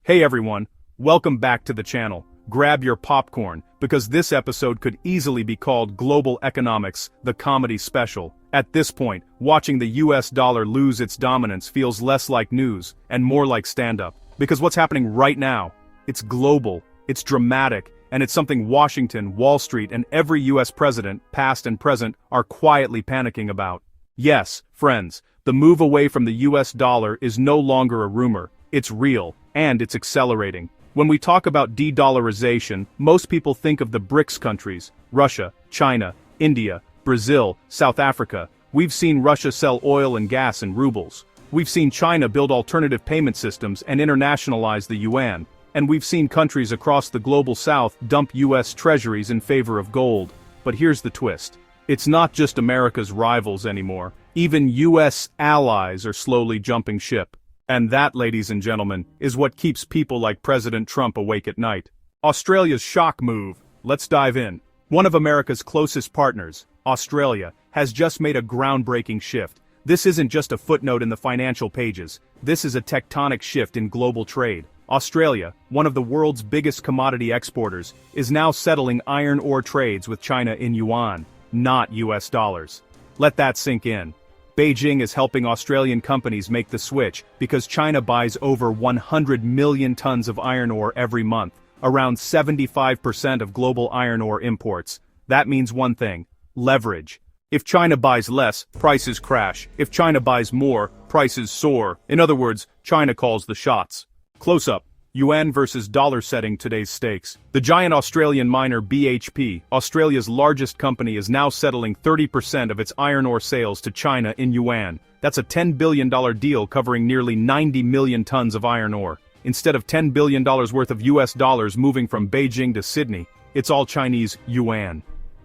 Hey everyone, welcome back to the channel. Grab your popcorn, because this episode could easily be called Global Economics, the Comedy Special. At this point, watching the US dollar lose its dominance feels less like news, and more like stand-up. Because what's happening right now, it's global, it's dramatic, and it's something Washington, Wall Street, and every US president, past and present, are quietly panicking about. Yes, friends, the move away from the US dollar is no longer a rumor, it's real, and it's accelerating. When we talk about de-dollarization, most people think of the BRICS countries, Russia, China, India, Brazil, South Africa. We've seen Russia sell oil and gas in rubles. We've seen China build alternative payment systems and internationalize the yuan. And we've seen countries across the global south dump US treasuries in favor of gold. But here's the twist. It's not just America's rivals anymore. Even US allies are slowly jumping ship. And that, ladies and gentlemen, is what keeps people like President Trump awake at night. Australia's shock move. Let's dive in. One of America's closest partners, Australia, has just made a groundbreaking shift. This isn't just a footnote in the financial pages. This is a tectonic shift in global trade. Australia, one of the world's biggest commodity exporters, is now settling iron ore trades with China in yuan, not US dollars. Let that sink in. Beijing is helping Australian companies make the switch because China buys over 100 million tons of iron ore every month, around 75% of global iron ore imports. That means one thing: leverage. If China buys less, prices crash. If China buys more, prices soar. In other words, China calls the shots. Close up. Yuan versus dollar setting today's stakes. The giant Australian miner BHP, Australia's largest company, is now settling 30% of its iron ore sales to China in yuan. That's a $10 billion deal covering nearly 90 million tons of iron ore. Instead of $10 billion worth of US dollars moving from Beijing to Sydney, it's all Chinese yuan.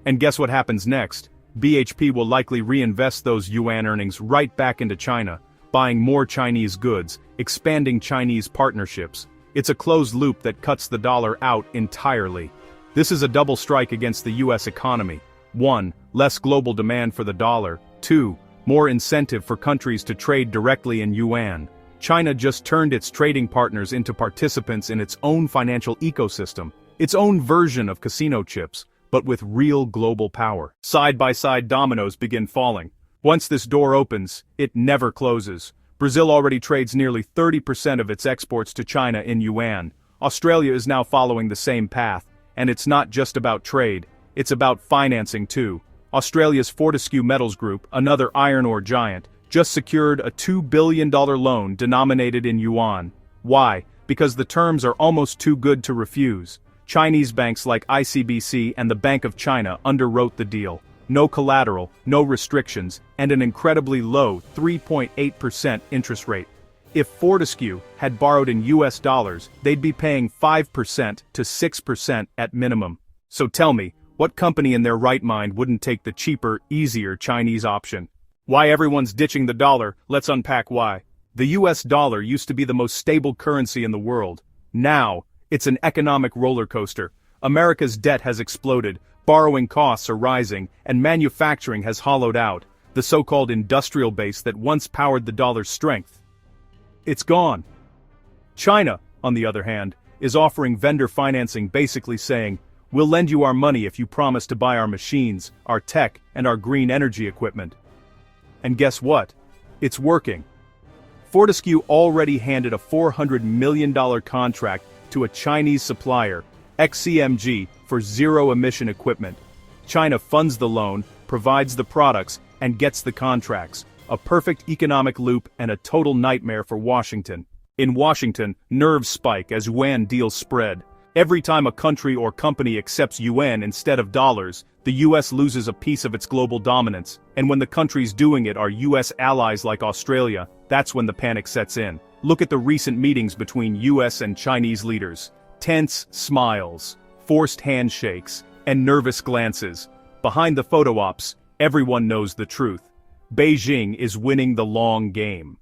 And guess what happens next? BHP will likely reinvest those yuan earnings right back into China, buying more Chinese goods, expanding Chinese partnerships. It's a closed loop that cuts the dollar out entirely. This is a double strike against the US economy. 1. Less global demand for the dollar. 2. More incentive for countries to trade directly in yuan. China just turned its trading partners into participants in its own financial ecosystem, its own version of casino chips, but with real global power. Side-by-side dominoes begin falling. Once this door opens, it never closes. Brazil already trades nearly 30% of its exports to China in yuan. Australia is now following the same path, and it's not just about trade, it's about financing too. Australia's Fortescue Metals Group, another iron ore giant, just secured a $2 billion loan denominated in yuan. Why? Because the terms are almost too good to refuse. Chinese banks like ICBC and the Bank of China underwrote the deal. No collateral, no restrictions, and an incredibly low 3.8% interest rate. If Fortescue had borrowed in US dollars, they'd be paying 5% to 6% at minimum. So tell me, what company in their right mind wouldn't take the cheaper, easier Chinese option? Why everyone's ditching the dollar? Let's unpack why. The US dollar used to be the most stable currency in the world. Now, it's an economic roller coaster. America's debt has exploded. Borrowing costs are rising, and manufacturing has hollowed out. The so-called industrial base that once powered the dollar's strength. It's gone. China, on the other hand, is offering vendor financing, basically saying, "We'll lend you our money if you promise to buy our machines, our tech, and our green energy equipment." And guess what? It's working. Fortescue already handed a $400 million contract to a Chinese supplier, XCMG, for zero-emission equipment. China funds the loan, provides the products, and gets the contracts. A perfect economic loop and a total nightmare for Washington. In Washington, nerves spike as yuan deals spread. Every time a country or company accepts yuan instead of dollars, the US loses a piece of its global dominance. And when the countries doing it are US allies like Australia, that's when the panic sets in. Look at the recent meetings between US and Chinese leaders. Tense smiles, forced handshakes, and nervous glances. Behind the photo ops, everyone knows the truth. Beijing is winning the long game.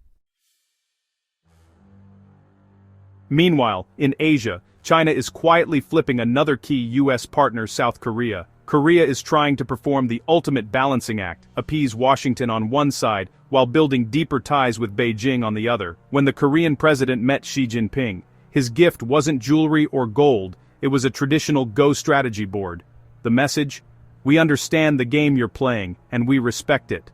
Meanwhile, in Asia, China is quietly flipping another key US partner, South Korea. Korea is trying to perform the ultimate balancing act, appease Washington on one side, while building deeper ties with Beijing on the other. When the Korean president met Xi Jinping, His gift wasn't jewelry or gold, it was a traditional Go strategy board. The message? We understand the game you're playing, and we respect it.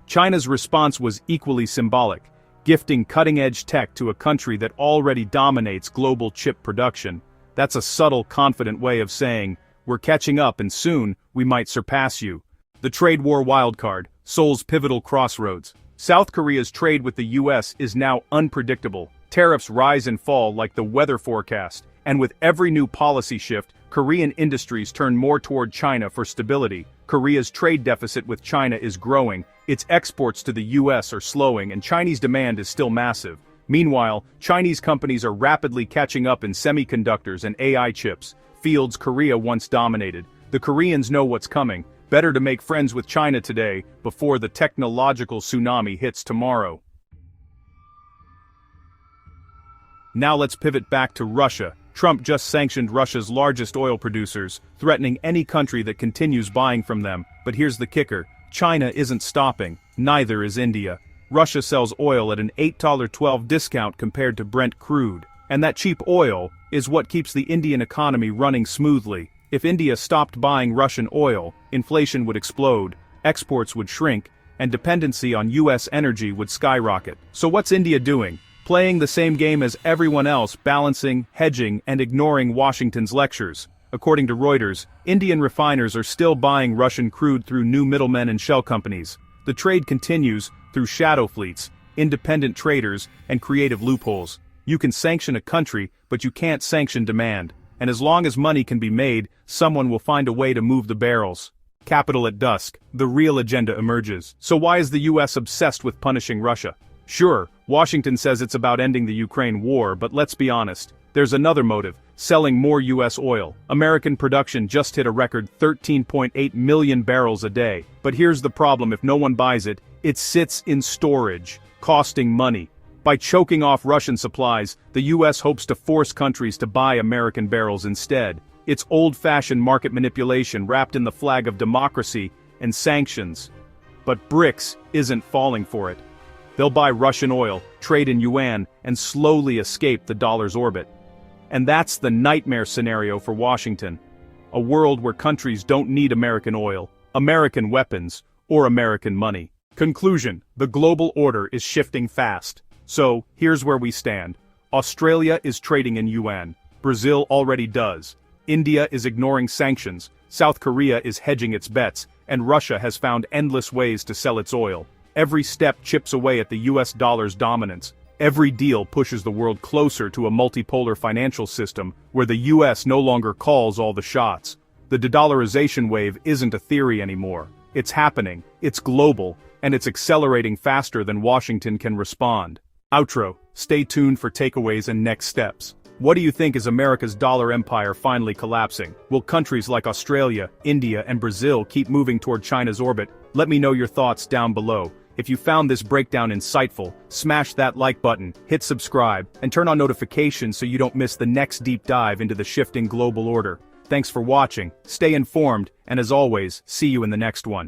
China's response was equally symbolic, gifting cutting-edge tech to a country that already dominates global chip production. That's a subtle, confident way of saying, we're catching up and soon, we might surpass you. The trade war wildcard, Seoul's pivotal crossroads. South Korea's trade with the US is now unpredictable. Tariffs rise and fall like the weather forecast, and with every new policy shift, Korean industries turn more toward China for stability. Korea's trade deficit with China is growing, its exports to the US are slowing, and Chinese demand is still massive. Meanwhile, Chinese companies are rapidly catching up in semiconductors and AI chips, fields Korea once dominated. The Koreans know what's coming. Better to make friends with China today, before the technological tsunami hits tomorrow. Now let's pivot back to Russia. Trump just sanctioned Russia's largest oil producers, threatening any country that continues buying from them. But here's the kicker. China isn't stopping, neither is India. Russia sells oil at an $8.12 discount compared to Brent crude. And that cheap oil is what keeps the Indian economy running smoothly. If India stopped buying Russian oil, inflation would explode, exports would shrink, and dependency on US energy would skyrocket. So what's India doing? Playing the same game as everyone else, balancing, hedging, and ignoring Washington's lectures. According to Reuters, Indian refiners are still buying Russian crude through new middlemen and shell companies. The trade continues through shadow fleets, independent traders, and creative loopholes. You can sanction a country, but you can't sanction demand. And as long as money can be made, someone will find a way to move the barrels. Capital at dusk, the real agenda emerges. So why is the US obsessed with punishing Russia? Sure, Washington says it's about ending the Ukraine war, but let's be honest. There's another motive, selling more US oil. American production just hit a record 13.8 million barrels a day. But here's the problem: if no one buys it, it sits in storage, costing money. By choking off Russian supplies, the US hopes to force countries to buy American barrels instead. It's old-fashioned market manipulation wrapped in the flag of democracy and sanctions. But BRICS isn't falling for it. They'll buy Russian oil, trade in Yuan, and slowly escape the dollar's orbit. And that's the nightmare scenario for Washington. A world where countries don't need American oil, American weapons, or American money. Conclusion: the global order is shifting fast. So, here's where we stand. Australia is trading in Yuan. Brazil already does. India is ignoring sanctions. South Korea is hedging its bets. And Russia has found endless ways to sell its oil. Every step chips away at the US dollar's dominance. Every deal pushes the world closer to a multipolar financial system where the US no longer calls all the shots. The de-dollarization wave isn't a theory anymore. It's happening, it's global, and it's accelerating faster than Washington can respond. Outro. Stay tuned for takeaways and next steps. What do you think is America's dollar empire finally collapsing? Will countries like Australia, India, and Brazil keep moving toward China's orbit? Let me know your thoughts down below. If you found this breakdown insightful, smash that like button, hit subscribe, and turn on notifications so you don't miss the next deep dive into the shifting global order. Thanks for watching, stay informed, and as always, see you in the next one.